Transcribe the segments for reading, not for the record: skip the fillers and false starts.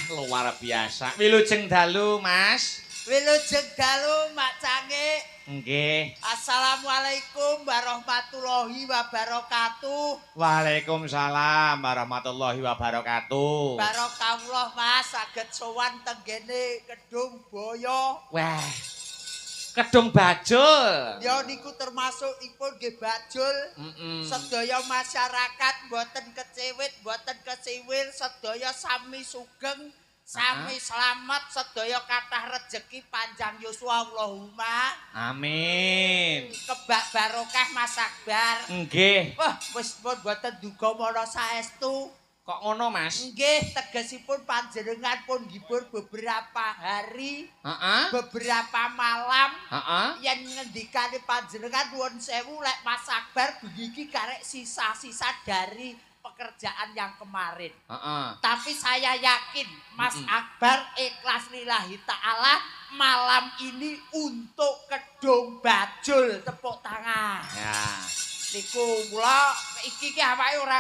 Luar biasa. Wilujeng dalu, Mas. Wilujeng dalu, Mak Cangik. Nggih. Assalamualaikum warahmatullahi wabarakatuh. Waalaikumsalam warahmatullahi wabarakatuh. Barokahullah Mas saged sowan tenggene Kedung Boyo. Wah. Kedung Bajul. Ya niku termasuk ipun nggih Bajul. Sedaya masyarakat mboten kecewit, mboten keciwil, sedaya sami sugeng, sami selamat, sedaya kathah rejeki panjang yuswa Allahumma. Amin. Kebak barokah Mas Akbar. Nggih. Wah, wis pun mboten duga mara saestu. Kok ngono, Mas? Nggih, tegesipun panjenengan pun ngibur beberapa hari, beberapa malam. Yen ngendikane panjenengan nuwun sewu lek Mas Akbar begigi karek sisa-sisa dari pekerjaan yang kemarin. Tapi saya yakin Mas Akbar ikhlas lillahi ta'ala malam ini untuk Kedung Bajul, tepuk tangan. Ya. Niku kula iki ki awake ora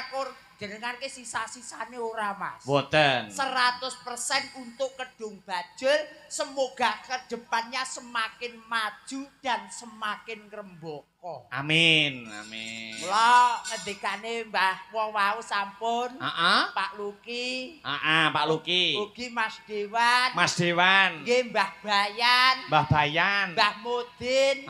jenengan ke sisa-sisane ora Mas. Boten. 100% untuk Kedung Bajul, semoga ke depannya semakin maju dan semakin ngrembaka. Amin, amin. Mula ngendikane Mbah wong wau sampun. Pak Luki. Pak Luki. Ugi Mas Dewan. Mas Dewan. Nggih Mbah Bayan. Mbah Bayan. Mbah Mudin.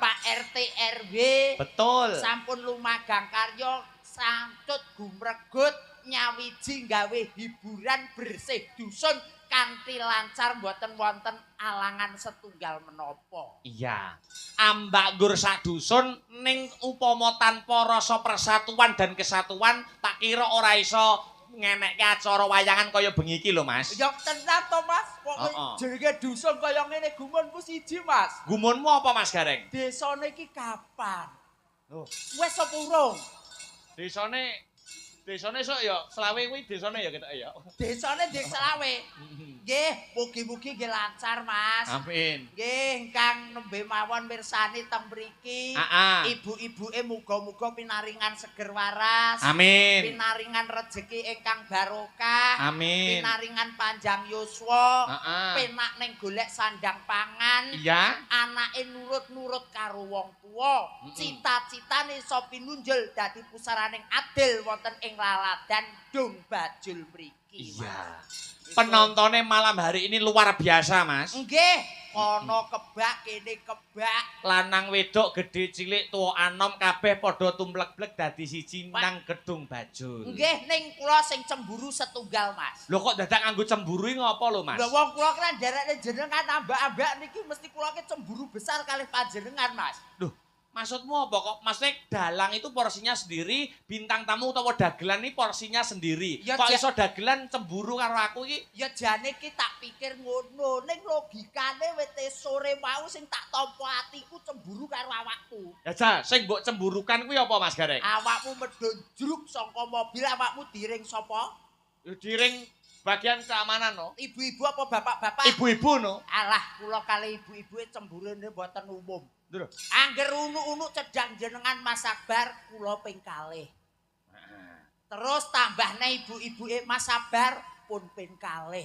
Pak RT RW. Betul. Sampun lumagang karya santut gumregut nyawiji gawe hiburan bersih dusun kanthi lancar mboten wonten alangan setunggal menapa. Iya. Ambak gur sak dusun ning upama tanpa rasa persatuan dan kesatuan tak kira ora iso ngenekke acara wayangan kaya bengi iki lho, Mas. Ya tenan to, Mas. Kok jenenge dusun kaya ngene gumunku siji, Mas. Gumunmu apa, Mas Gareng? Desane iki kapan? Loh, wis apa urung? Desane sok ya selawe kuwi desane ya ketok ya. Desane Dek Selawe. Nggih, mugi-mugi nggih lancar, Mas. Amin. Nggih, ingkang nembe mawon mirsani teng mriki. Ibu-ibuke muga-muga pinaringan seger waras. Amin. Pinaringan rejeki ingkang barokah. Amin. Pinaringan panjang yuswa. Penak ning golek sandang pangan. Iya. Anake nurut-nurut karo wong tuwa. Cita-citane iso pinunjul dadi pusaraning adil wonten ing laladan Dung Bajul mriki. Iya. Penontonnya malam hari ini luar biasa, Mas. Nggih. Kono kebak, kene kebak. Lanang wedok gede cilik tua anom kabeh padha tumblek-blek dadi siji nang Gedung Bajul. Nggih, ning kula sing cemburu setunggal, Mas. Lho kok dadak nganggo cemburu ngopo lho, Mas? Lho wong kula kan nderekne jenengan ambak-ambak niki mesti kula ki cemburu besar kalih panjenengan, Mas. Loh, maksudmu apa kok? Maksudnya dalang itu porsinya sendiri, bintang tamu utawa dagelan ini porsinya sendiri. Ya, kok iso dagelan cemburu karo aku iki? Ya jane ki tak pikir ngono, ning logikane wete sore mau sing tak tampa atiku cemburu karo awakku. Ya ja, sing mbok cemburukan kuwi apa Mas Gareng? Awakmu medhun jruk saka mobil, awakmu diring sapa? Ya diring bagian keamanan no. Ibu-ibu apa bapak-bapak? Ibu-ibu no. Alah, kula kali ibu-ibu cemburune mboten umum. Lho. Angger unuk-unuk cedhang jenengan Mas Sabar kula ping kalih. Terus tambah neh ibu-ibu Mas Sabar pun ping kalih.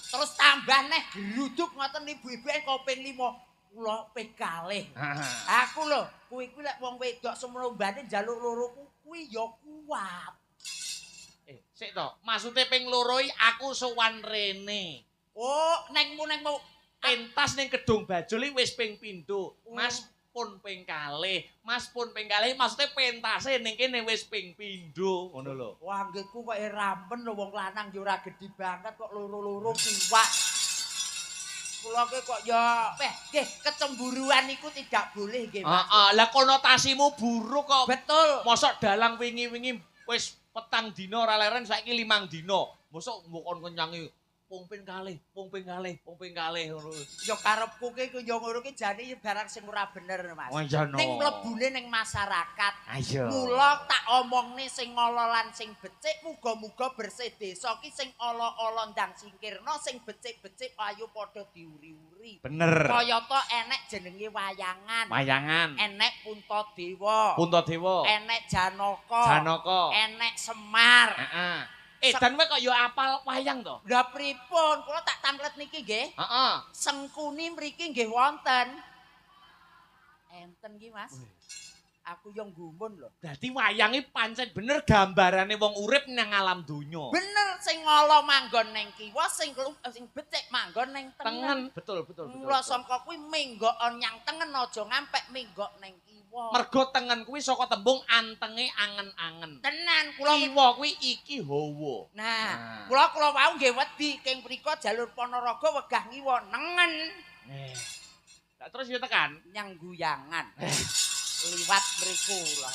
Terus tambah neh geruduk ngoten ibu-ibu koping 5 kula ping kalih. Aku lho, kuwi lek wong wedok semrombane njaluk loro kuwi ya kuat. Sik to, maksude ping loro aku sowan rene. Oh, nengmu pentas ning Gedung Bajul wis ping pindho. Mas pun ping kalih. Mas pun ping kalih maksudnya pentase ning kene wis ping pindho ngono lho. Wah, nggihku kok rampen lho wong lanang ya ora gedhi banget kok loro-loro kuwat. Kula ki kok ya nggih kecemburuan iku tidak boleh nggih Mas. Heeh, lah konotasimu buruk kok. Betul. Mosok dalang wingi-wingi wis petang dina ora leren saiki 5 dina. Mosok mbok kon kenyangi pung ping kalih ngono. Ya karepku ki ya ngono ki jane barang sing ora bener Mas. Oh iya no. Ning mlebune ning masyarakat. Ayo. Mula tak omongne sing ala lan sing becik muga-muga bersih desa ki sing ala-ala ndang singkirna sing becik-becik ayo padha diuri-uri. Bener. Kayata enek jenenge wayangan. Wayangan. Enek Puntadewa. Puntadewa. Enek Janaka. Janaka. Enek Semar. Heeh. Dan kowe kok ya apal wayang to? Lah pripun? Kula tak tanglet niki nggih. Heeh. Sengkuni mriki nggih wonten. Enten ki Mas. Aku yo nggumun lho. Dadi wayange pancen bener gambarane wong urip nang alam donya. Bener sing ngala manggon ning kiwa, sing becik manggon ning tengen. Betul. Mula sangka kuwi menggokon nyang tengen aja ngampek menggok ning kiwa. Mergo tengen kuwi saka tembung antenge angen-angen. Tenan kula Kiwa kuwi iki hawa. Nah, kula wau nggih wedi king mriko jalur Ponorogo wegah ngiwa nengen. Terus yo tekan Nyang guyangan. Liwat mriku lho.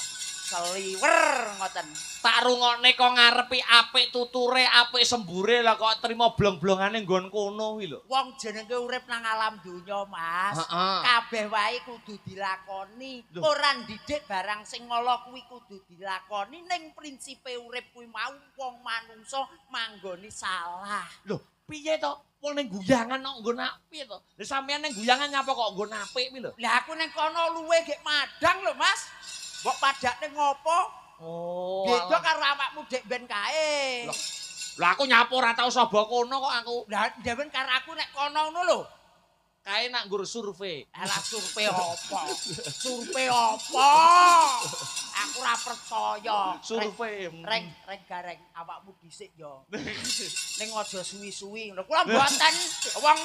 Seliwer ngoten. Tak rungokne kok ngarepi apik tuture, apik sembure lah kok trimo blong-blongane nggon kono kuwi lho. Wong jenenge urip nang alam donya, Mas. Kabeh wae kudu dilakoni. Ora ndidik barang sing ngala kuwi kudu dilakoni ning prinsipe urip kuwi mau wong manungsa manggone salah. Lho, piye to? Wong ning guyangan kok nggon apik to. Lah sampeyan ning guyangan nyapa kok nggon apik kuwi lho? Lah aku ning kono luwe gek madang lho, Mas. Mbok padakne ngopo? Oh. Beda karo awakmu dek ben kae. Lah aku nyapu ora tau saba kono kok aku. Lah dewen karo aku nek kono ngono lho. Kae nak nggur survei. Alah survei apa? Survei apa? Aku ora percaya. Survei. Reng gareng awakmu dhisik yo. Ning aja suwi-suwi ngono. Kula mboten wong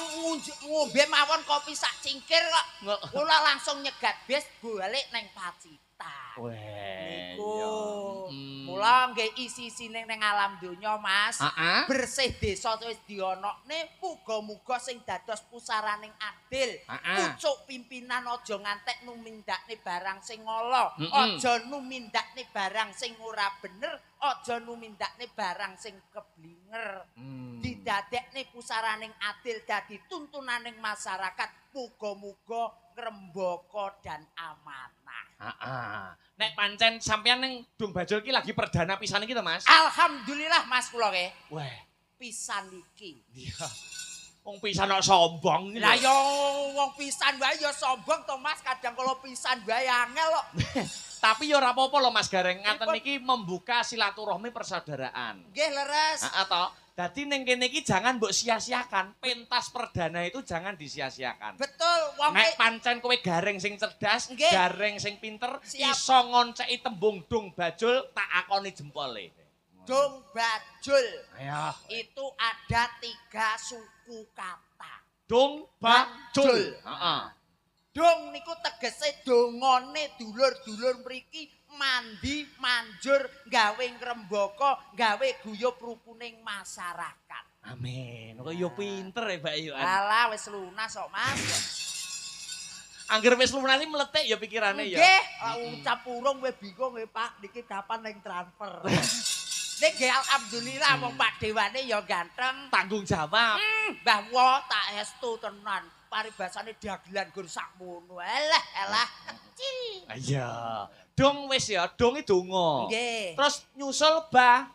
ngombe mawon kopi sak cingkir kok. Kula langsung nyegat bis balik ning Pacitan. Niku. Mula nggih isi-isine ning alam donya, Mas. Bersih desa wis dionokne, muga-muga sing dados pusaraning adil. Pucuk pimpinan aja ngantek numindakne barang sing ala, aja numindakne barang sing ora bener, aja numindakne barang sing keblinger. Didadekne pusaraning adil dadi tuntunaning masyarakat, muga-muga ngrembaka dan amanah. Nek pancen sampeyan ning Dung Bajul iki lagi perdana pisan iki to, Mas? Alhamdulillah Mas kula nggih. Wah, Pisan iki. iya. Wong pisan kok sombong iki. Lah ya wong pisan wae ya sombong to Mas, kadang kalau pisan wae angel kok. Tapi ya ora apa-apa lho Mas Gareng, ngaten iki membuka silaturahmi persaudaraan. Nggih leres. Heeh to. Dadi ning kene iki jangan mbok sia-siakan. Pentas perdana itu jangan disia-siakan. Betul, wong Nek pancen kowe gareng sing cerdas, gareng sing pinter, Siap. iso ngonceki tembung Dung Bajul tak akoni jempole. Dong bajul. Ayo. Itu ada 3 suku kata. Dong bajul. Heeh. Dong niku tegese dongane dulur-dulur mriki mandi manjur gawe ngrembaka gawe guyub rukuning masyarakat. Amin. Kok yo pinter ya Mbak Yu. Alah wis lunas kok Mas. Angger wis lunas iki meletik ya pikirane ya. Nggih, ucap urung kowe bingung Pak niki kapan ning transfer. Nek nggih alhamdulillah wong Pak Dewane ya ganteng, Tanggung jawab. Mbah Wo tak estu tenan. Paribasane dagelan gur sakmono. Alah kecil. Iya. Dong wis ya, donge donga. Nggih. Terus nyusul bah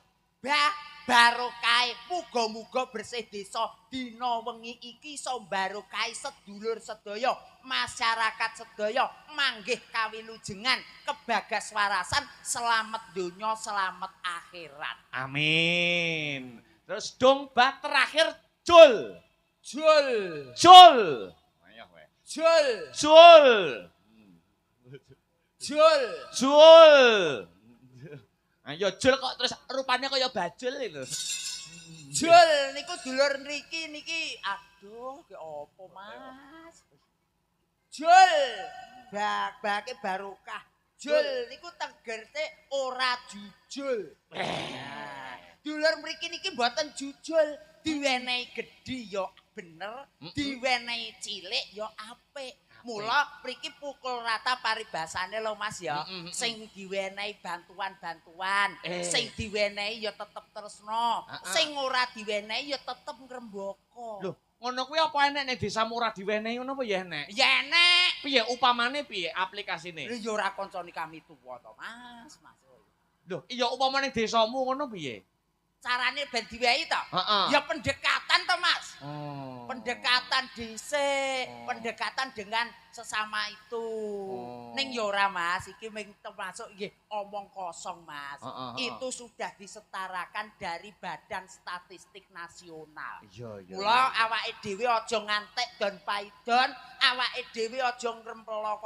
Barokai muga-muga bersih desa dina wengi iki iso barokai sedulur sedaya masyarakat sedaya manggih kawilujengan kebagaswarasan selamat donya selamat akhirat. Amin. Terus dong bah terakhir jul. Jul. Ayo kowe. Jul. Ayo jul kok terus rupanya kaya bajul lho. Jul niku dulur nriki niki aduh ki apa Mas? Jul bake barokah. Jul niku tegese ora jujul. Dulur mriki niki mboten jujul, diwenehi gedhi ya bener, diwenehi cilik ya apik. Mula mriki pukul rata paribasane lho Mas ya. Sing diwenehi bantuan-bantuan, sing diwenehi ya tetep tresna, sing ora diwenehi ya tetep ngrembaka. Lho, ngono kuwi apa enek ning desamu ora diwenehi ngono apa ya enek? Ya enek. Piye upamane piye aplikasine? Lho ya ora kancane kami tuwa to Mas. Lho, iya upama ning desamu ngono piye? Carane ben diwehi to? Ya pendekatan to Mas. Pendekatan dhisik, pendekatan dengan sesama itu. Ning ya ora Mas, iki mung termasuk nggih omong kosong Mas. Itu sudah disetarakan dari Badan Statistik Nasional. Iya. Mula awake dhewe aja ngantek don paidon, awake dhewe aja ngrempelo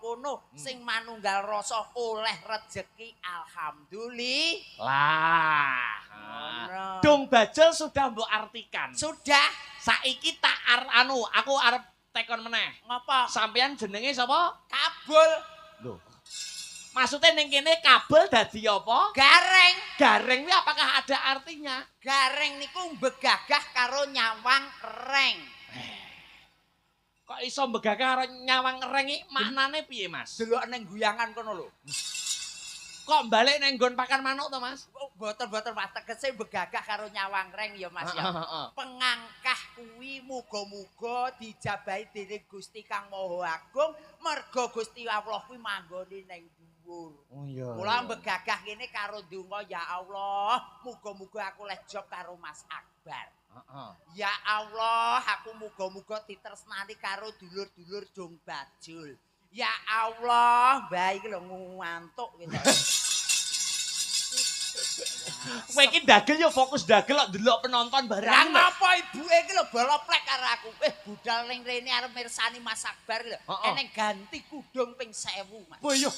kono, sing manunggal rasa oleh rejeki alhamdulillah. Dong bajul sudah mbok artikan. Sudah. Saiki tak aku arep tekon meneh. Ngapa? Sampeyan jenenge sapa? Kabul. Lho. Maksudnya ning kene kabel dadi apa? Gareng. Gareng kuwi apakah ada artinya? Gareng niku begagah karo nyawang reng. Kok iso begagah karo nyawang reng iki maknane piye, Mas? Delok ning guyangan kono lho. Kok balik ning nggon pakan manuk to, Mas? Boten tegese begagah karo nyawang reng ya Mas ya. Pengangkah kuwi muga-muga dijabahi dening Gusti Kang Maha Agung merga Gusti Allah kuwi manggone ning dhuwur. Oh iya. Mula begagah kene karo donga ya Allah, muga-muga aku leh job karo Mas Akbar. Ya Allah, aku muga-muga ditresnani karo dulur-dulur Dong Bajul. Ya Allah, baik lho ngantuk gitu. Kowe iki dagel yo fokus dagel kok ndelok penonton bareng. Lah ngapa ibuke iki lho boloplek karo aku. Budal ning rene arep mirsani Mas Akbar lho. Eneng ganti kudung ping 1000, Mas. Wah yo.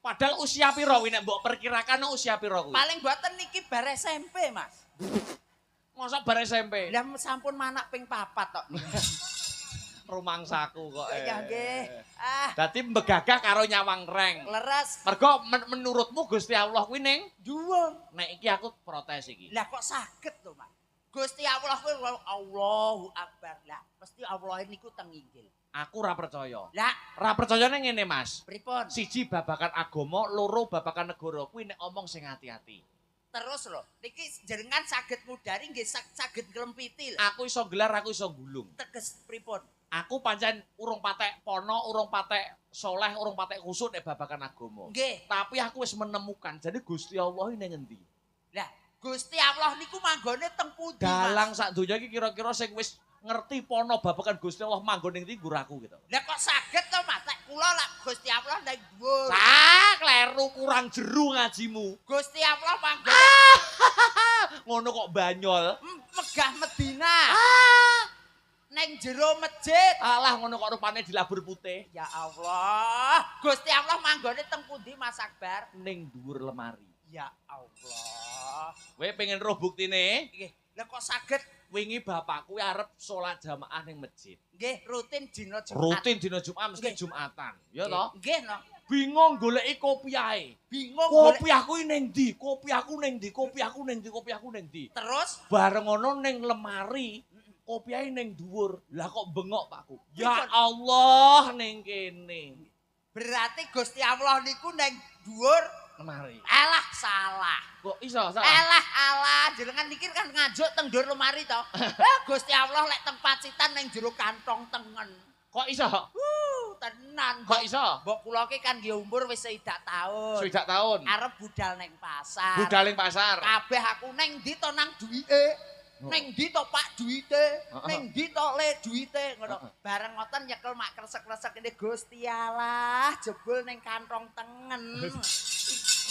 Padahal usia pira kuwi nek mbok perkirakan usia pira kuwi? Paling mboten niki bar SMP, Mas. Mosok bar SMP. Lah sampun manak ping 4 tok. Rumangsaku kok. Ya nggih. Dadi mbegagah karo nyawang reng. Leres. Mergo menurutmu Gusti Allah kuwi ning dhuwur. Nek iki aku protes iki. Lah kok saged to, Mas? Gusti Allah kuwi Allahu Akbar. Lah mesti Allah niku teng inggil. Aku ora percaya. Lah, ora percaya ning ngene, Mas. Pripun? Siji babakan agama, loro babakan negara kuwi nek omong sing hati-hati. Terus lho, niki jenengan saged ngudari nggih saged nglempiti lho. Aku iso gelar, aku iso gulung. Teges pripun? Aku pancen urung patek pono, urung patek soleh, urung patek kusuk nek babakan agama. Nggih. Tapi aku wis menemukan, jadi Gusti Allah ini ning endi? Lah, Gusti Allah niku manggone teng pundi, Mas? Dalang sak donya iki kira-kira sing wis ngerti pono babakan Gusti Allah manggon ning ndi guraku gitu. Lah kok saged to, Mas? Lek kula lek Gusti Allah ning dhuwur. Kleru kurang jeru ngajimu. Gusti Allah manggon Ngono kok banyol. Megah Medina. Neng jero masjid. Alah ngono kok rupane dilabur putih. Ya Allah. Gusti Allah manggone teng pundi Mas Akbar? Ning dhuwur lemari. Ya Allah. Kowe pengen roh buktine? Nggih. Lah kok saged Wingi bapakku arep salat jamaah ning masjid. nggih rutin dina Jumat. Rutin dina Jumat mesti Jumatan. Ya toh? Nggih no. Bingung goleki kopiahe. Bingung Kopiahku ning ndi? Kopiahku ning ndi? Kopiahku ning ndi? Kopiahku ning ndi? terus Bareng ngono ning lemari, kopiahe ning dhuwur. Lah kok bengok Pakku. Ya Allah ning kene. berarti Gusti Allah niku neng dhuwur Lemari. alah salah. Kok iso salah? Alah jenengan mikir kan ngajuk teng dhuwur lemari to. Gusti Allah lek teng pacitan neng jero kantong tengen. Kok iso? Tenan. Kok iso? Mbok kula ki kan nggih umur wis 6 tahun. 6 tahun. Arep budal neng pasar. Budal ning pasar. Kabeh aku neng ndi to nang duwike. Neng ndi to Pak duwite, neng ndi to Le duwite ngono. Bareng ngoten nyekel mak kresek-kresek ini Gusti Allah jebul neng kantong tengen.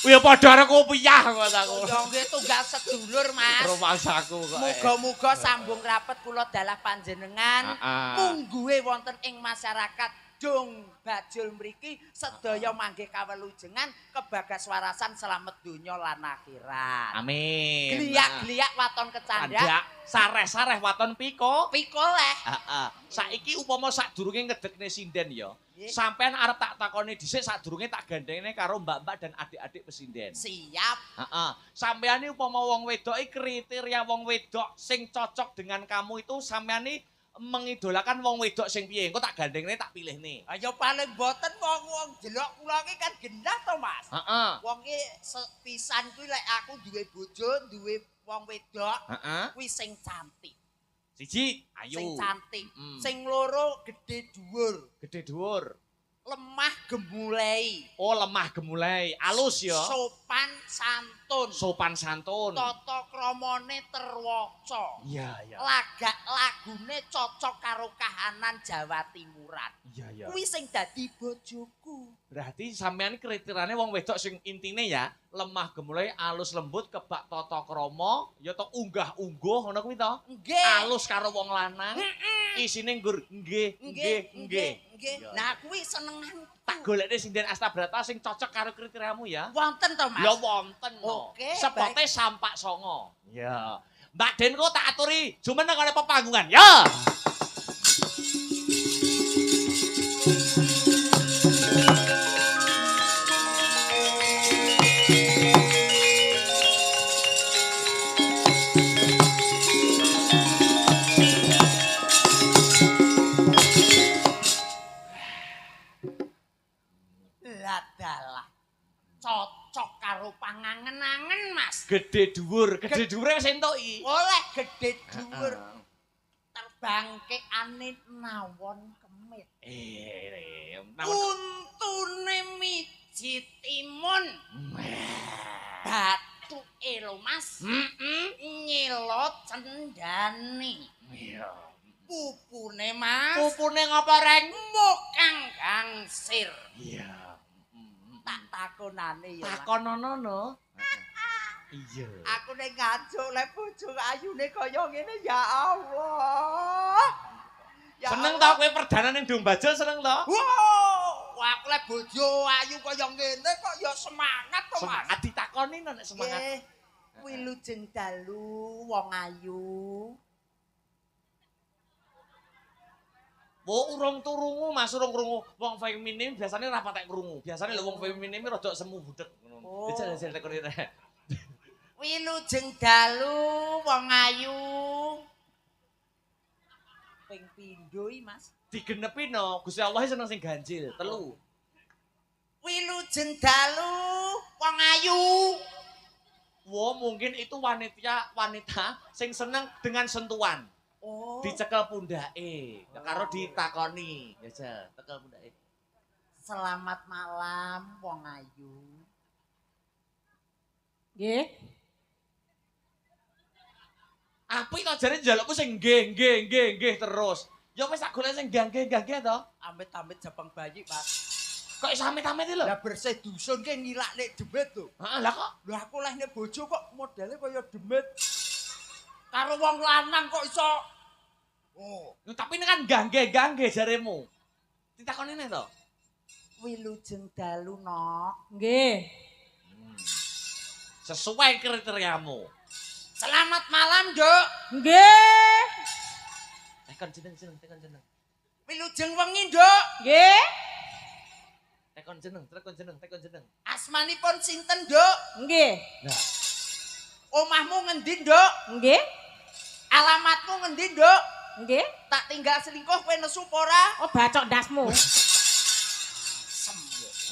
Ya padha karo kopiah kok aku. Ya nggih tunggal sedulur Mas. Rumangsaku kok. Muga-muga sambung rapet kula dalah panjenengan. Mungguhe wonten ing masyarakat Dong Bajul mriki sedaya manggih kawelujengan kebagaswarasan selamat donya lan akhirat. Amin. Gliak-gliak waton kecandak. Candak, sareh-sareh waton piko. Pikoleh. Heeh. Saiki upama sadurunge ngedekne sinden ya. Nggih. Sampean arep tak takoni dhisik sadurunge tak gandengne karo mbak-mbak dan adik-adik pesinden. Siap. Heeh. Sampean iki upama wong wedok iki kriteria wong wedok sing cocok dengan kamu itu sampean iki mengidolakan wong wedok sing piye? Engko tak gandengne tak pilihne. Ayo paling boten wong-wong jelok kula ki kan gendah to Mas. Heeh. Wong ki sepisan kuwi lek aku duwe bojo, duwe wong wedok, Heeh. kuwi sing cantik. Siji, ayu. Sing cantik. Mm. Sing loro gedhe dhuwur, Gede dhuwur. lemah gemulai. Oh, lemah gemulai, alus ya. Sopan santun. Sopan santun. Tata kramane terwaca. Iya, iya. Lagak lagune cocok karo kahanan Jawa Timuran. Iya, iya. Kuwi sing dadi bojoku. Berarti sampean kriteriane wong wedok sing intine ya, lemah gemulai, alus lembut, kebak tata krama, ya to unggah-ungguh ngono kuwi to. Nggih. Alus karo wong lanang. Isine nggur nggih, nggih, nggih. Nah, kuwi senengan Tak golekne sinden Astabrata sing cocok karo kriteriamu ya. wonten to, Mas? Ya wonten no. Oke, Sepote sampak songo. Ya. Mbak Den kok tak aturi jumeneng oleh pepanggungan. Ya. Ladalah. Cocok karo pangangen-angen, Mas. Gede dhuwur wis entuki. Oleh gedhe dhuwur. Terbangke ane nawon kemit. Untune miji timun. Batu elo, Mas. Nyelot cendani. Iya. Pupune, Mas. Pupune ngapa reng? Mokang gangsir. Iya. Tak takonane ya. Takonono no. Iya. Aku nek ngajuk lek bojo ayune kaya ngene ya Allah. Ya Seneng Allah. ta kowe perdana ning Dong Bajul seneng ta? Wow, aku lek bojo ayu kaya ngene kok ya semangat to, Mas. Semangat ditakoni nek semangat. Nggih. Wilujeng dalu wong ayu. Wo urung turungu Mas, urung krungu. Wong feminim biasane ora patek krungu. Biasane lho wong feminim rada semu budhek ngono. Jajal tekoni rek. Wilujeng dalu wong ayu. Ping pindho iki, Mas. Digenepi no, Gusti Allah seneng sing ganjil. 3. Wilujeng dalu wong ayu. Wo mungkin itu wanita sing seneng dengan sentuhan. Oh. Dicekel pundake, karo ditakoni. Jajal, tekel pundake. Selamat malam wong ayu. Nggih. Apik to jare njalukku sing nggih terus. Ya wis tak golek sing nggih to. Amit-amit Jepang bayi, Mas. Kok iso amit-amit lho? Lah bersih dusun ki ngilakne demit to. Heeh, lah kok Lah aku lehne bojo kok modele kaya demit. Karo wong lanang kok iso. Oh, tapi ini kan gangge jaremu. Ditakoni ne to. wilujeng dalu nok. Nggih. Sesuai kriteriamu. Selamat malam, Nduk. Nggih. Tekan jeneng. Wilujeng wengi, Nduk. Nggih. Tekan jeneng. Asmanipun sinten, Nduk? Nggih. Nah, Omahmu ngendi, Nduk? Nggih. Alamatmu ngendi, Nduk? Nggih. Tak tinggal selingkuh kowe nesu apa ora? Oh, bacok ndasmu.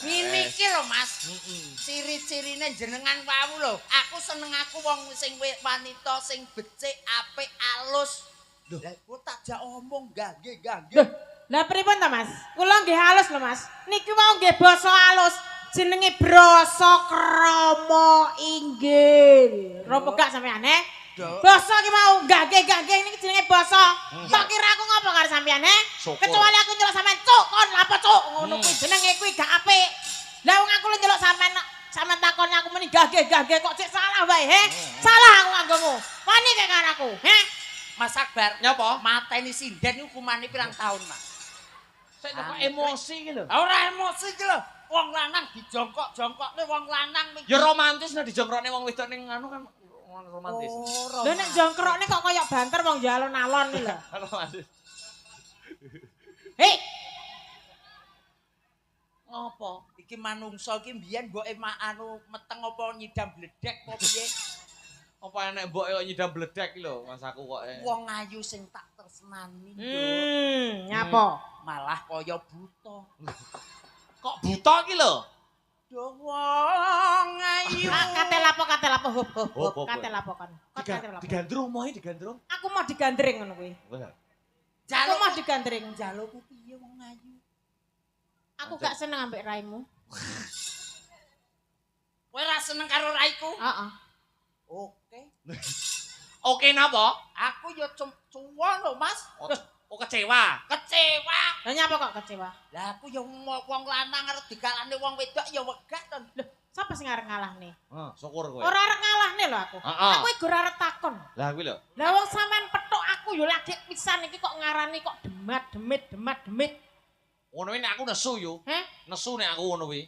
Ngene iki lho, Mas. Ciri-cirine jenengan wau lho. Aku seneng aku wong sing wanita sing becik, apik, alus. Lah kok tak jak omong gangge. Duh, lah pripun ta, Mas? Kula nggih halus lho, Mas. Niki wau nggih basa halus. Jenenge brasa krama inggil. Ropo gak sampean, Basa ki mau gageh-gageh niki jenenge basa. Kok kira aku ngopo karo sampean, Kecuali aku nyeluk sampean, "Cuk, kon lapo, Cuk?" Ngono kuwi jenenge kuwi gak apik. Lah wong aku nyeluk sampean takon aku muni gageh-gageh kok cek salah wae, Salah aku nganggomu. Wani kek karo aku, Mas Akbar, nyapa? mateni sinden hukumane pirang tahun, Mas? Sik kok emosi iki lho. Ora emosi iki lho. Wong lanang dijongkok-jongkokne wong lanang. Ya romantis nek dijongkrokne wong wedok ning anu kan romantis. Lho nek jongkrokne kok kaya banter wong alon-alon iki lho. Romantis. Hei, Ngopo? Iki manungsa iki mbiyen mboke anu meteng apa nyidam bledek apa piye? Apa enek mbok kok nyidam bledek iki lho, Mas aku kok. Wong ayu sing tak tresnani. nyapa? Malah kaya buta. Kok buta iki lho? Duh wong ayu. Kate lapo hop. Hop. Kate lapo kon. Digandrung moe digandrung. Aku mau digandring ngono kuwi. Aku mau digandring. Jalukku piye wong ayu? Aku gak seneng ambek raimu. Kowe ora seneng karo raiku? Heeh. Oke. Oke napa? Aku ya cuwon lho, Mas. Oh kecewa. Kecewa. Lah nyapa kok kecewa? Lah aku ya wong lanang arep dikalahne wong wedok ya wegah to. Lho, sapa sing arep ngalahne? Syukur kowe. Ora arep ngalahne lho aku. Heeh. Aku iki ora arep takon. Lah kuwi lho. Lah wong sampean petuk aku ya lagi pisan iki kok ngarani kok demat-demit. Ngono kuwi nek aku nesu yo. Nesu nek aku ngono kuwi.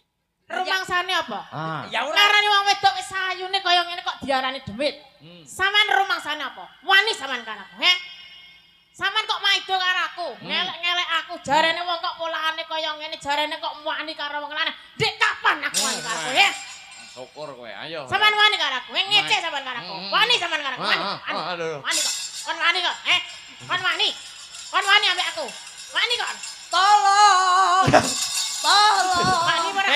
Rumangsane apa? Ya ora Ngarani wong wedok wis ayune kaya ngene kok diarani demit. Sampean rumangsane apa? Wani sampean karo aku, Sampean kok maido karo aku, ngelek-ngelek aku, jarene wong kok polane kaya ngene, jarene kok wani karo wong lanang. Dik kapan aku wani karo aku, Syukur kowe, ayo. Sampean wani karo aku, ngece sampean karo aku. Wani sampean karo aku. Wani kok. Kon wani kok, Kon wani. Kon wani ambek aku. Wani kok. tolong. Wani ora.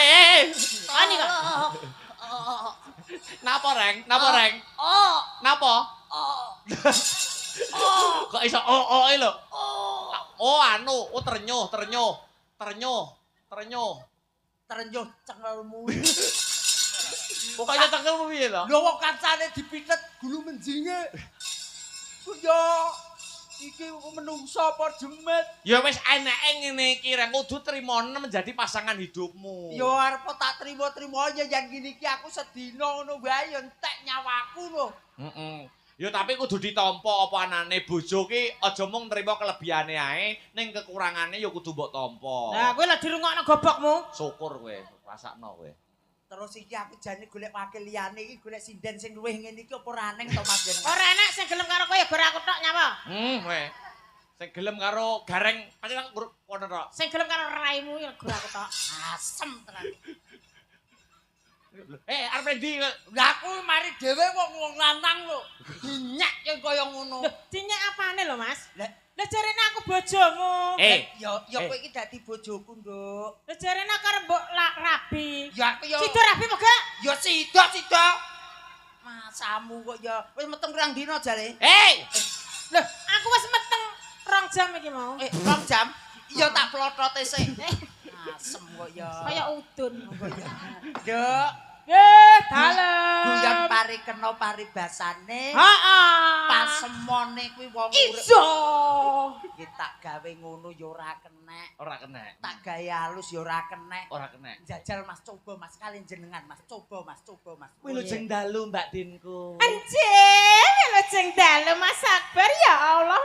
Wani kok. Napa, Reng? Napa? Kok iso lho? Terenyuh cengelmu. Kok iso cengkelmu piye lho? Lho wong kancane dipitet gulu menjinge. Ku yo iki menungso apa jemet? Ya wis eneke ngene iki, Reng, kudu trimonen menjadi pasangan hidupmu. Yo arep tak trimo-trimo aja jan gini iki aku sedina ngono wae yo entek nyawaku lho. Ya tapi kudu ditampa apa anane bojo ki aja mung nrimo kelebihane ae, ning kekurangane ya kudu mbok tampa. Lah kowe lak dirungokno gobokmu. Syukur kowe, rasakno kowe. Terus iki aku jane golek wakil liyane iki golek sinden sing luwih ngene iki apa ora aneh to Mas jenengan. Ora enak sing gelem karo kowe ya gur aku tok nyapa. Kowe. Sing gelem karo gareng pancen aku kono tok. Sing gelem karo raimu ya gur aku tok. Asem tenan. Arep ndi? Lah aku mari dhewe wong lanang lho. Dinyak yang kaya ngono. Lho, dinyak apane lho, Mas? Lah jarene aku bojomu. yo kowe iki dadi bojoku, Nduk. Lah jarene aku arep mbok rabi. Ya aku yo Sido rabi apa gak? yo sida. Masamu kok ya wis meteng pirang dina jare. Lho, aku wis meteng 2 jam iki mau. 2 jam. Iya tak plotote sik. Asem kok ya. Kaya udun. Nduk. Dalem. Guyon kena paribasane. Heeh. Pasemone kuwi wong urip. Iso. Iki tak gawe ngono ya ora kenek. Ora kenek. Tak gawe halus ya ora kenek. Ora kenek. Jajal Mas coba Mas kalian jenengan Mas coba Mas. Kuwi lho jeng dalu Mbak Dinku. Anjing, lho lajeng dalu Mas Akbar ya Allah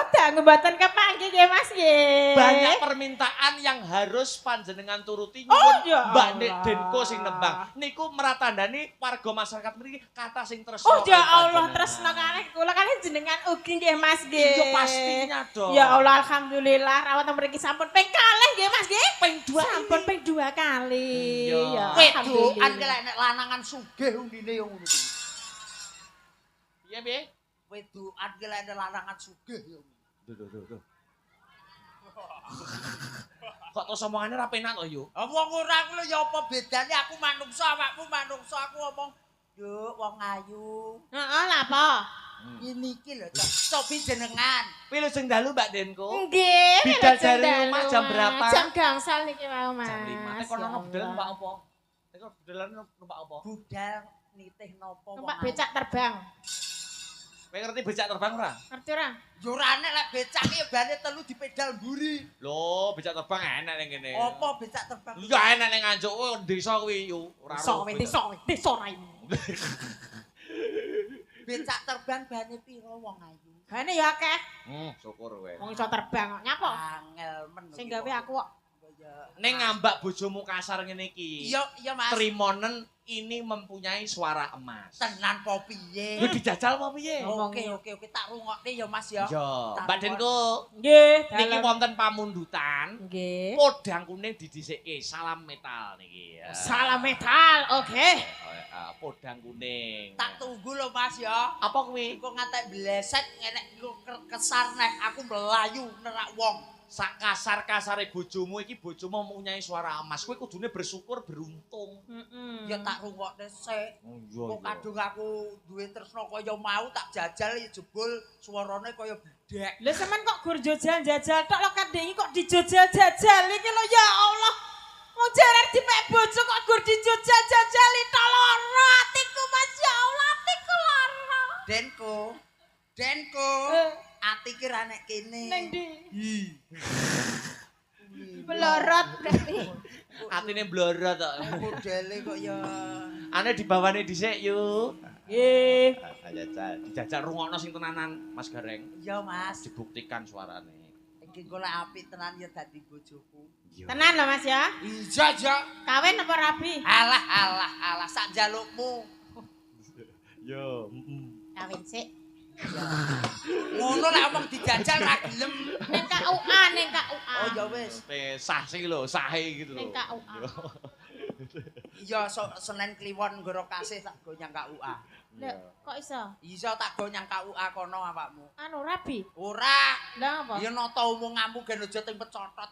dangu mboten kepanggih nggih Mas nggih. Banyak permintaan yang harus panjenengan turuti Oh, nyuwun ya Mbak Allah. Nek Denko sing nembang. Niku meratandani warga masyarakat mriki kata sing tresno. Oh ya kalian Allah panjenengan. tresno kalih kula kalih jenengan ugi nggih Mas nggih. Iya pastinya dong. Ya Allah alhamdulillah rawat mriki sampun ping kalih nggih Mas nggih. Ping 2 Sampun ping 2 kali. Iya. Ya Wedokan ki lek nek lanangan sugih undine yo ngono kuwi. Iya piye? Wedokan ki lek nek lanangan sugih yo. Duh. Kok terus omongane ra penak to yo? Wong ora ku lho ya apa bedane aku manungsa awakmu manungsa aku ngomong yo wong ayu. Heeh lha apa? Ini iki lho cobi jenengan. Kuwi lho sing dalu Mbak Denko. Nggih. Bidal lajeng dari dalu, rumah jam Mas. berapa? Jam gangsal niki mau Mas. Jam 5. Nek kono Ya budal Allah. numpak apa? Nek kono budalan numpak apa? Budal nitih napa wong. Numpak becak terbang. Kowe ngerti becak terbang ora? Ngerti ora? Yo ora nek lek becak iki bane telu dipedal mburi. Lho, becak terbang enak ning kene. Apa becak terbang? Ya enak ning Nganjuk kowe desa kuwi yo. Ora Desa rai. Becak terbang bane piro wong ayu? Bane ya akeh. Syukur kowe. Wong iso terbang kok nyapa? Angel men. Sing gawe aku kok. Ning ngambak bojomu kasar ngene iki. Iya Mas. Trimonen ini mempunyai suara emas. Tenan po piye? Lu dijajal apa piye? Oke tak rungokne ya Mas ya. Yo, Tak Mbak Denko, Nggih, niki wonten pamundutan. Nggih. Podang kuning didhisikke, salam metal niki ya. Salam metal. Oke. Podang kuning. Tak tunggu lho Mas ya. Apa kuwi? Engko ngantek blesek ngenek kesar nek aku melayu nerak wong. Sak kasar-kasare bojomu iki bojomu mempunyai suara emas. Kowe kudune bersyukur, beruntung. Ya tak rungokne sik. Iya. Kok kadung aku duwe tresno kaya mau tak jajal ya jebul suarane kaya bledek. Lha sampean kok gur jajal-jajal tok lho kadhengi kok dijajal-jajal iki lho ya Allah. Wong jaran dipek bojo kok gur dijajal-jajali tok lara atiku Mas ya Allah atiku lara. Denko. Ati ki ra nek kene. Ning ndi? Hi. Belorot berarti. Atine blorot kok. Modele kok ya. Ane dibawane dhisik yuk. Nggih. Dijajal rungokno sing tenanan Mas Gareng. Iya Mas. Dibuktikan suarane. Iki golek apik tenan ya dadi bojoku. Tenan lho Mas ya. Iya. Kawin apa rabi? Alah sak jalukmu. Yo, Kawin sik. Ngono lek omong dijajal ra gelem. Ning KUA, ning KUA. Oh ya wis. sah sih lho, sahe gitu lho. Ning KUA. Iya Senin Kliwon Goro Kasih tak go nyang KUA. Lho, kok iso? Iso tak go nyang KUA kono awakmu. Anu rabi. Ora. Lah apa? Ya nata omonganmu gen aja ting pecotot.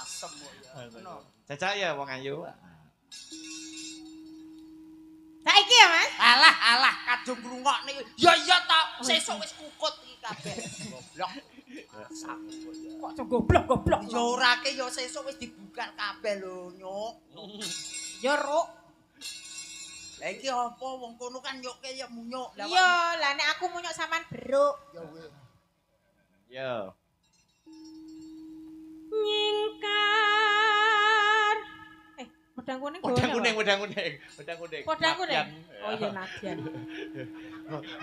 Asem kok ya. Ngono. Jajak ya wong ayu. Saiki ya Mas? Alah kadung ngrungokne. Ya iya to, sesuk wis kukut iki kabeh. Goblok. Asam kok ya. Kok goblok-goblok. Ya ora ke ya sesuk wis dibuka kabeh lho, Nyuk. Ya ruk. Lah iki apa wong kono kan nyukke ya munyuk. Lah Iya, lah nek aku munyuk sampean beruk. ya wis. Yo. Nyingkar. Podang kuning. Podang kuning. Podang kuning. Nadyan. Oh iya Nadyan.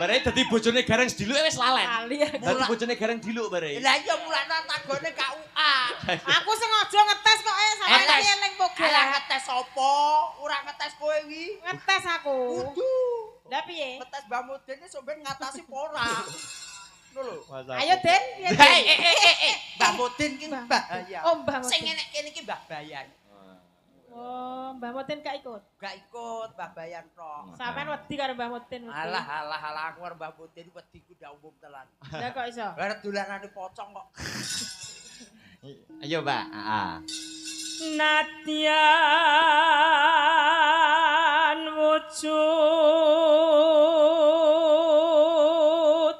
Bare dadi bojone Gareng Diluk wis lalen. Kali ya. Dadi bojone Gareng Diluk bare. Lah iya mulane tagone KUA. Aku sengaja ngetes kok sampean Ngetes. eling poga. Alah ngetes apa? Ora ngetes kowe wi. Ngetes aku. Kudu. Lah piye? Ngetes Mbah Mudin iki sampeyan ngatasi apa ora? Ngono lho. Ayo Den, piye? Mbah Mudin ki bahaya. Oh Mbah Sing Mudin. enek kene iki Mbah Bayan. Oh, Mbah Mudin gak ikut. Gak ikut Mbah Bayan tok. Sampean wedi karo Mbah Mudin. mesti. Alah aku karo Mbah Mudin wediku ndak umum telan. Lah kok iso? Arep dolanane pocong kok. Ayo, Mbak. Nadyan wujud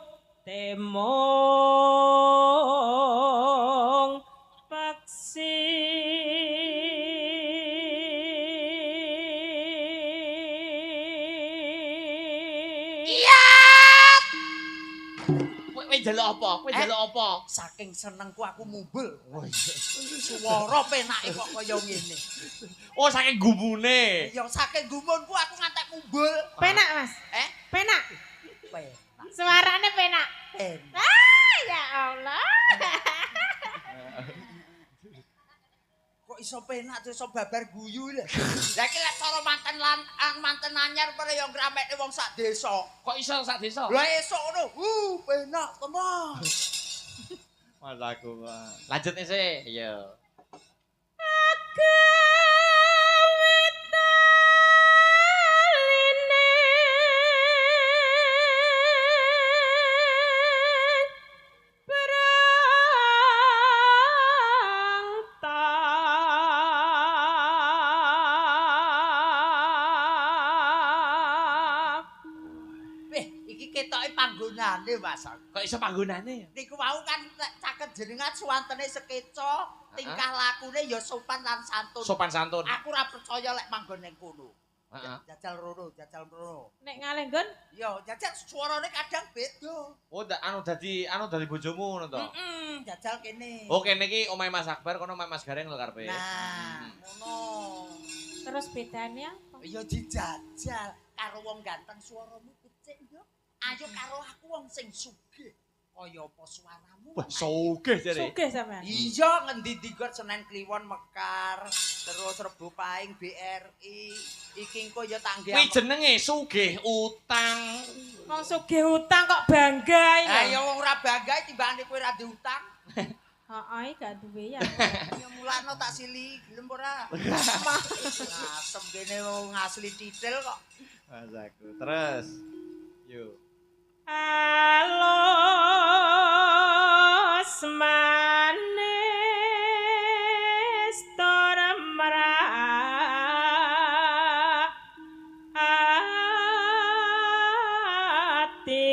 temong paksi Kowe njaluk apa? Kowe njaluk apa? Saking senengku aku mumbul. Suara penake kok kaya ngene. Oh, saking gumune. Ya saking gumunku aku ngantek mumbul. penak Mas. Eh? Penak. Penak. Ya Allah. Kok iso penak tuh iso babar guyu lho. Lah iki lek cara manten anyar para yo ngramekne wong sak desa. Kok iso sak desa? Lah esuk ngono. Penak tenan. Mas aku. Lanjut sih. Iya. Panggonane Mas. Kok iso panggonane? Niku wau kan caket jenengan suwantene sekeca, tingkah lakune ya sopan lan santun. Sopan santun. Aku ora percaya lek manggon ning kono. Heeh. Jajal rono. Nek ngalih nggon? Yo, jajal suarane kadang beda. Oh, dadi bojomu ngono to? Jajal kene. Oh, kene iki omahe Mas Akbar kono omahe Mas Gareng lho karepe. Nah, ngono. Terus bedanya apa? Ya dijajal karo wong ganteng suaramu becik yo. Ayo karo aku wong sing sugih. Kaya apa suaramu? Wah, sugih jare. Sugih sampean. Iya, ngendi-ndi kok Senen Kliwon Mekar, terus Rebo Paing BRI. Iki engko ya tangge. Kuwi jenenge sugih utang. Wong sugih utang kok bangga iki. Lah ya wong ora bangga timbangane kowe ora diutang. Heeh, gak duwe ya. Ya mulakno tak sili, gelem ora? Asem kene wong asli titil kok. Mas aku. Terus. Yo. Alus manis tormra ati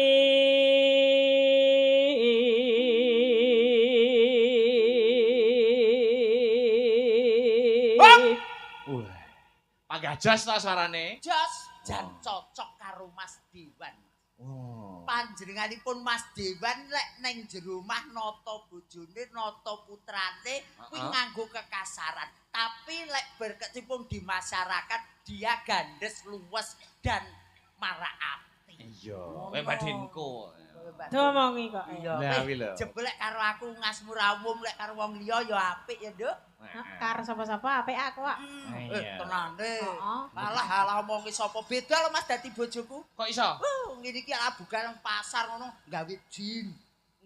Pagajas ta suarane? Jos jan cocok karo Mas Dewan. Oh. Panjenenganipun Mas Dewan lek ning jero omah nata bojone, nata putrane kuwi nganggo kekasaran. Tapi lek berkecimpung di masyarakat dia gandes, luwes dan marak ati. Iya, kowe badhenku. domongi kok. Lah kuwi lho. Jebul lek karo aku ngasmur umum lek karo wong liya ya apik ya, Nduk. Karo sapa-sapa apik aku kok. Tenane. Heeh. Alah omongi sapa beda lho Mas dadi bojoku. Kok iso? Ngene iki ala bukan nang pasar ngono, gawe jin,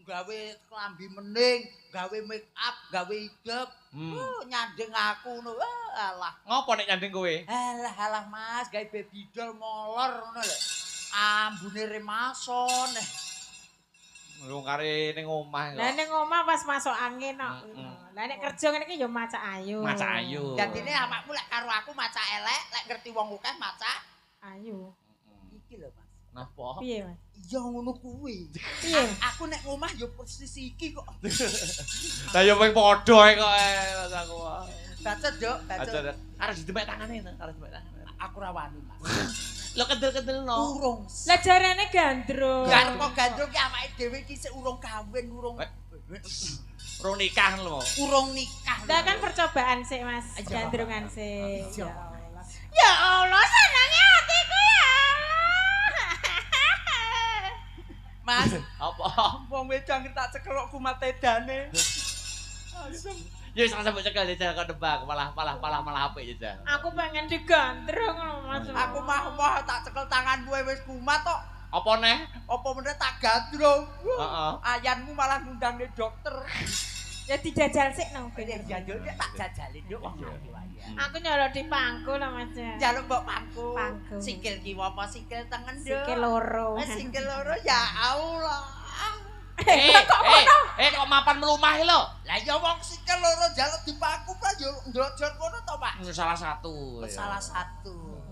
gawe klambi mening, gawe make up, gawe hijab. Nyandeng aku ngono. Alah. Ngopo nek nyanding kowe? Alah Mas, gawe baby doll molor ngono lho. Ambune remason. Wong kare ning omah kok. Lah ning omah pas masuk angin kok. Lah nek kerja ngene iki ya macak ayu. Macak ayu. Dadine awakmu lek karo aku macak elek, lek ngerti wong akeh macak ayu. iki lho Mas. Napa? Piye, Mas? Iya ngono kuwi. Piye? Aku nek ngomah ya persis iki kok. Lah ya wing padha ae kok Mas aku. Bacot, Dok, bacot. Arep ditempel tangane to, arep ditempel tangane. Aku ra wani, Mas. Lo kendel-kendel no. Urung. Lah jarane gandrung. Garep kok gandrung ki awake dhewe ki sik urung kawin, urung nikah lho. urung nikah. Lah kan percobaan sih, Mas. Iya. Gandrungan sih. Iya. Ya Allah. Ya Allah, senangnya hatiku ya Allah. Mas, Apa? wong wedang tak cekelok kumat edane. Asem. Ya wis sampe cekel jajal kok nebak, malah apik jajal. Aku pengen digandrung loh, Mas. Aku mah tak cekel tanganmu wis kumat kok. Apa neh? Apa meneh tak gandrung. Heeh. Ayanmu malah ngundang dokter. Ya dijajal sik nang Bener kene. jajal tak jajalin yo wong ayu ae. Aku nyolot di pangku lah, Mas. Jaluk mbok pangku. Pangku. Sikil kiwa apa sikil tengen, Dok? Sikil loro. Sikil loro ya Allah. Kok mapan melumah lho? Lah ya wong sikil loro jaluk di pangku kan yo ndojor ngono to, Pak. Salah satu. Salah satu.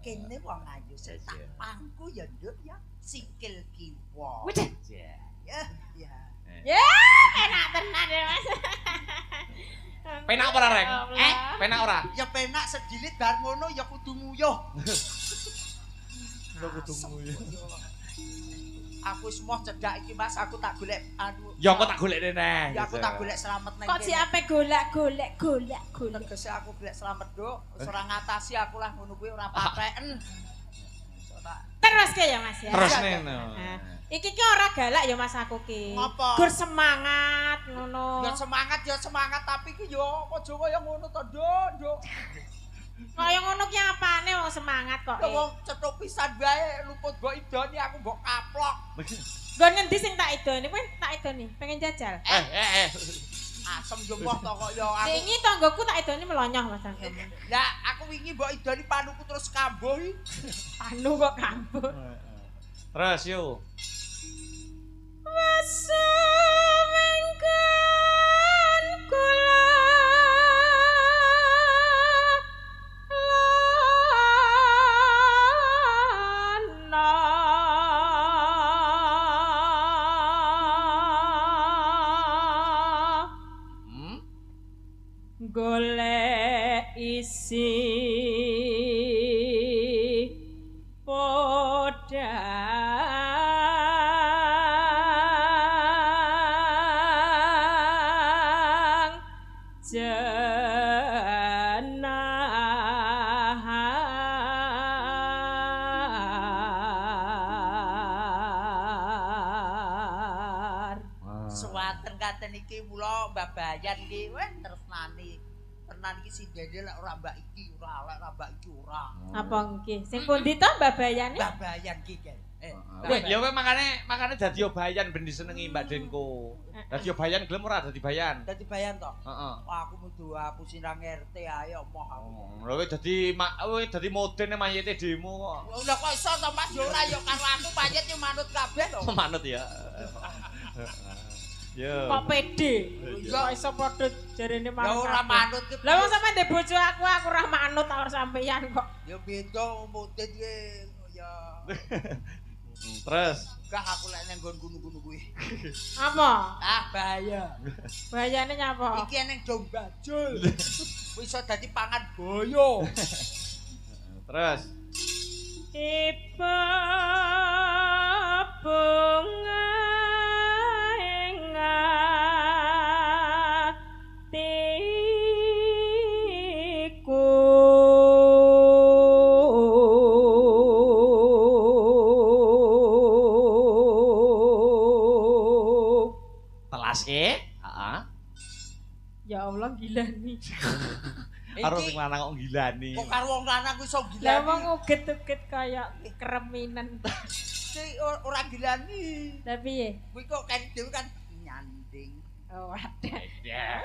Kene wong ayu sing tak pangku ya, Nduk ya. Sikil kiwa. Wih. Ya, ya. Ya, enak tenan ya, Mas. Penak ora, Rek? Penak ora? Ya penak sedilit bar ngono ya kudu nguyuh. Lho kudu nguyuh. Aku semua cedak iki Mas, aku tak golek anu. Ya kok tak golek neh. Ya aku tak golek selamat nang Kok si ape golek. Tegese aku golek selamat, Dok. Wis ora ngatasi aku lah ngono kuwi ora pateken. Terus ke ya, Mas ya. Terus Iya, nih. iya. Nah, Iki ki ora galak ya Mas aku ki. Ngapa? Gur semangat ngono. Ya semangat tapi ki yo aja kaya ngono to, Nduk. Kaya ngono ki apane wong semangat kok. Ya wong cetuk pisan wae luput mbok idoni aku mbok kaplok. Nggon ngendi sing tak idoni? Kowe tak idoni, pengen jajal. Asem jempoh to kok ya aku. Wingi tanggoku tak idoni melonyoh Mas Angga. Lah aku wingi mbok idoni panuku terus kambuh iki. Anu kok kambuh. Terus yuk. Wasa mengkan kula golek isi podang jenahar. Suwaten katen iki mula mbabayan iki weh tresnani. Tenan iki sindene lek ora mbak iki ora, lek ora mbak iki ora. Apa nggih? Sing pundi to mbabayane? Mbabayan iki kan. Weh, ya kowe makane dadi obayan ben disenengi Mbak Denko. Dadi obayan gelem ora dadi bayan? Dadi bayan to? Heeh. Wah aku kudu aku sinang RT ae omong aku. Lha kowe dadi modene mayite demo kok. Lah kok iso to Mas yo ora yo karo aku mayit yo manut kabeh to. Manut ya. Yo. Kok pede? Ya. Kok iso padha jarene Ya manut. ora manut ki. Lah wong sampean ndek bojo aku ora manut karo sampeyan kok. Ya beda mudit ki ya. Terus Gak aku lek nang nggon gunung-gunung kuwi. Apa? Ah bahaya. Bahayane nyapa? Iki eneng dong bajul. Wis iso dadi pangan boyo. terus Iba bunga ing atiku telaske, heeh. Ya Allah gila nih. Karo sing lanang kok gilani. Kok karo wong lanang ku iso Lah gilani. wong uget-uget kaya kreminan. Si ora gilani. Tapi ya, Kuwi kok kan dhewe kan nyanding. oh ada. Ya.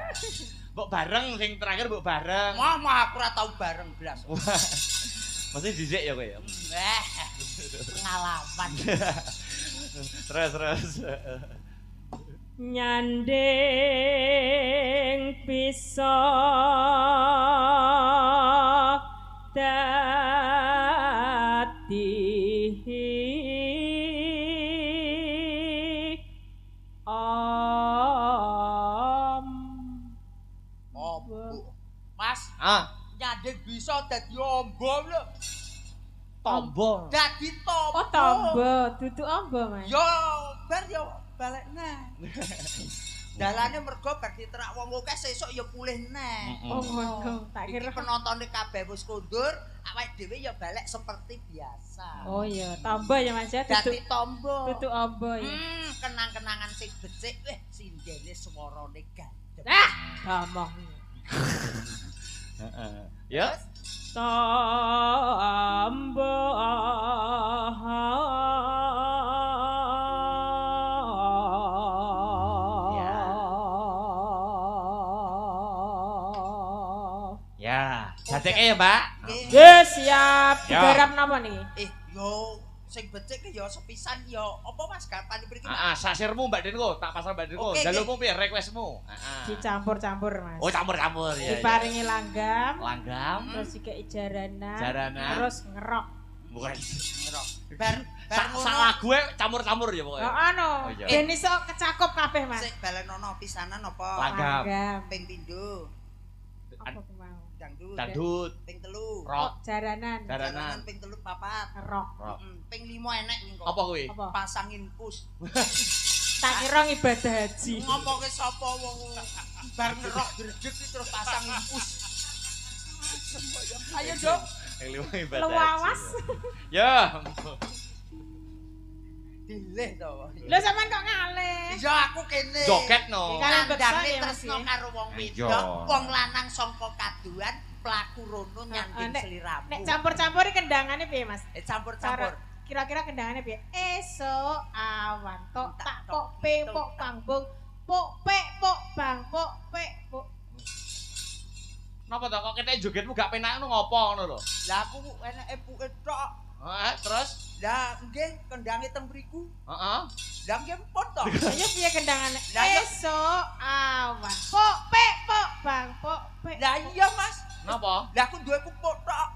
Mbok bareng sing terakhir mbok bareng. Mah aku ora tau bareng blas. Mesti dhisik ya kowe ya. Pengalaman. Terus. Nyanding bisa dadi Mas, nyanding bisa dadi ombo lho. Tombo. Dadi tombo. Oh tombo, dudu ombo Mas. Yo bar yo balik neh. Dalane mergo bar diterak wong akeh sesuk ya pulih neh. Oh ngono, tak Iki kira. penontone kabeh wis kondur, awake dhewe ya balik seperti biasa. Oh iya, tombo ya Mas ya, Dadi dudu tombo. dudu ombo ya. Kenang-kenangan sing becik weh sindene swarane gandeng. Ah, ngomong. Heeh. Ya. Tombo Ya, jateke ya, Mbak. Nggih, siap. Ya. Digarap napa niki? Yo sing becik ki yo sepisan yo apa Mas gapan mriki? Heeh, sasirmu Mbak Denko, tak pasang Mbak Denko. Oke, Jalurmu piye requestmu? Heeh. Dicampur-campur Mas. Oh, campur-campur ya. Diparingi langgam, Langgam, terus dikei jaranan, Jaranan. terus ngerok. bukan. Bar Sak lagu campur-campur ya Oh, pokoknya. anu, Oh, iya. ben iso kecakup kabeh Mas. sik balenono pisanan apa? Langgam. Langgam. Ping pindho, Apa ku mau? dangdut. Dangdut, Ping telu. Oh, rock, jaranan, Jaranan. Ping telu papat. ngerok. rock. Ping 5 enek ning kok. Apa kuwi? Apa? Pasangin pus. Tak kira ibadah haji. Ngopo ke sapa wong bar ngerok gredeg terus pasangin pus. Ayo, Dok. Yang lima ibadah. Luawas. Ya. Dilih to. Lho sampean kok ngalih? Iya aku kene. Joget no. Kandhane ya, Mas, tresno ya. karo wong Iya. wedok, wong lanang sangka kaduan, pelaku rono nyanding sliramu. Nek campur-campuri kendangane piye, Mas? Campur-campur. Kira-kira kendangane piye? Esok awan tok tak pok pe pok pangbung pok pek pok bang pok pek pok. Napa to kok ketek jogetmu gak penak ngono ngopo ngono lho. Lah aku enake puke tok. Terus? Lah nggih kendange teng mriku. Heeh. Lah nggih pun to. Ayo piye kendangane? Lah, iya. Esok awan pok pek pok bang pok pek. Lah iya Mas. Napa? Lah aku duwe kupuk tok.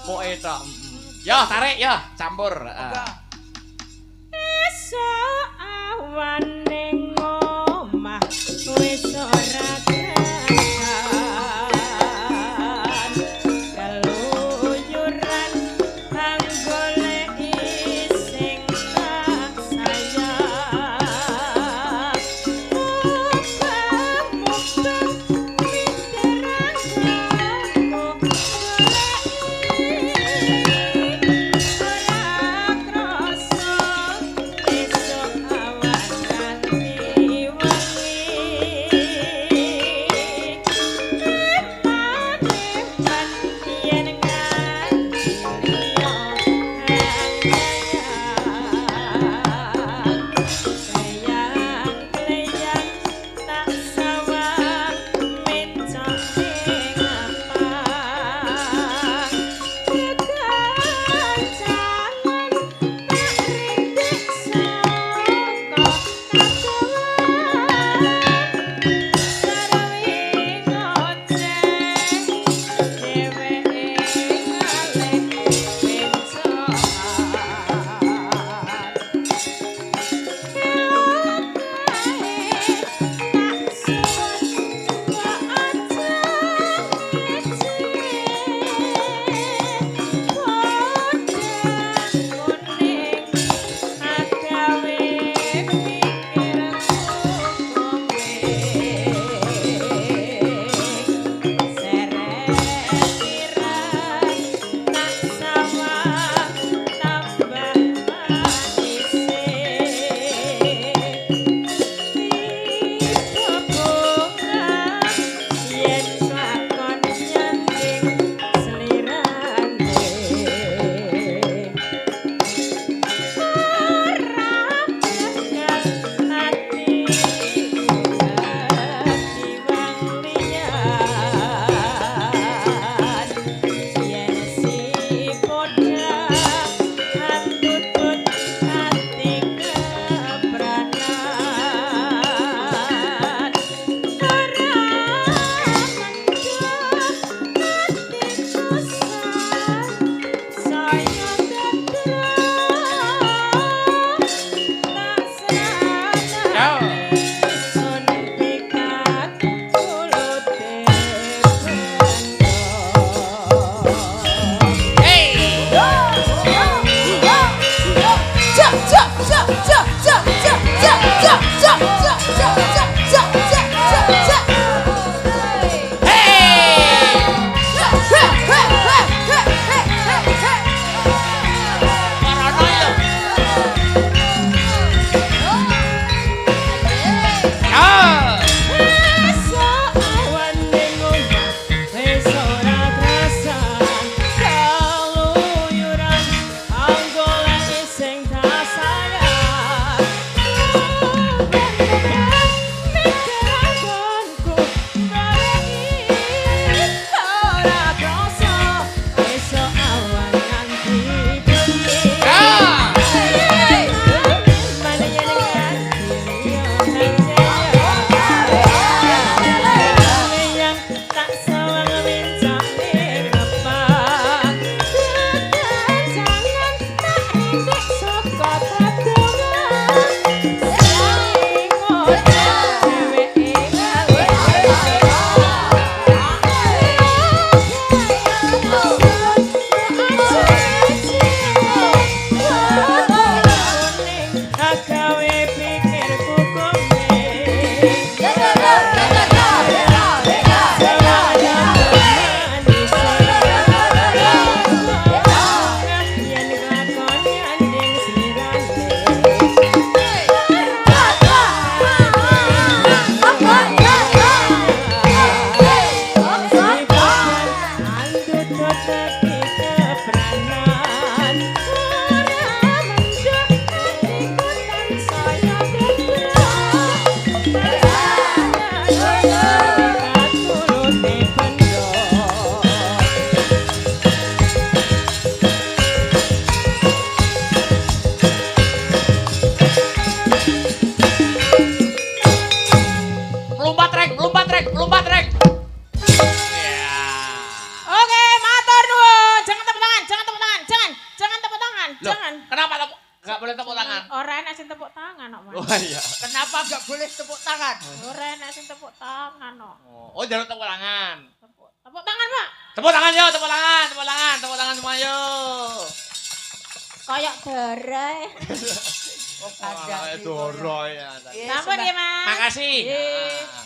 Poke tok. Ya, tarik ya, campur. Enggak. Esok awan ning omah wis ora kerasan keluyuran kang goleki sing tak sayang muga-muga pinteranmu goleki ora krasa esok awan jangan. Kenapa enggak boleh tepuk tangan? Ora enak sing tepuk tangan kok, Mas. Oh iya. Kenapa enggak boleh tepuk tangan? Ora enak sing tepuk tangan kok. Oh, jaluk tepuk tangan. Tepuk tangan, Pak. Tepuk tangan yo, tepuk tangan semua yo. Kayak darah. Oh, ada doroy ya. Sampun ya, Mas. Makasih.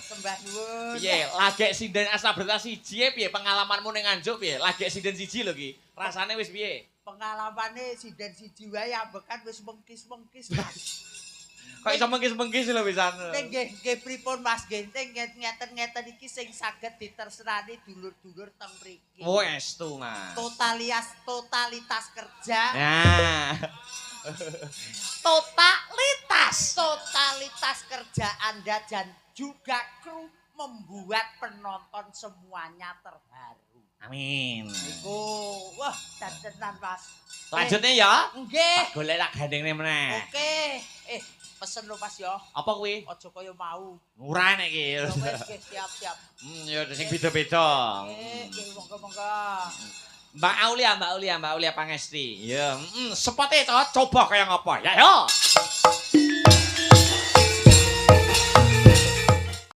Sembah nuwun. Piye, lagek sinden Astabrata siji piye pengalamanmu ning Nganjuk piye? Lagek sinden siji lho ki. Rasane wis piye? Pengalamane sinden siji wae ambekan wis mengkis-mengkis, Mas. Kok iso mengkis-mengkis lho pisan. Nggih pripun Mas Genteng ngeten-ngeten iki sing saged diterserani dulur-dulur teng mriki. Estu, Mas. Totalitas kerja. Nah. Totalitas kerja Anda dan juga kru membuat penonton semuanya terharu. Amin. Iku wah dantenan Mas. Lanjutnya ya. Nggih. Golek tak gandengne meneh. Oke. Pesen lho Mas ya. Apa kuwi? Aja kaya mau. Murah nek iki. Wis nggih siap-siap. Ya sing beda-beda. Nggih monggo-monggo. Mbak Aulia Pangesti. Ya, sepote to coba kaya ngapa. Ya yo.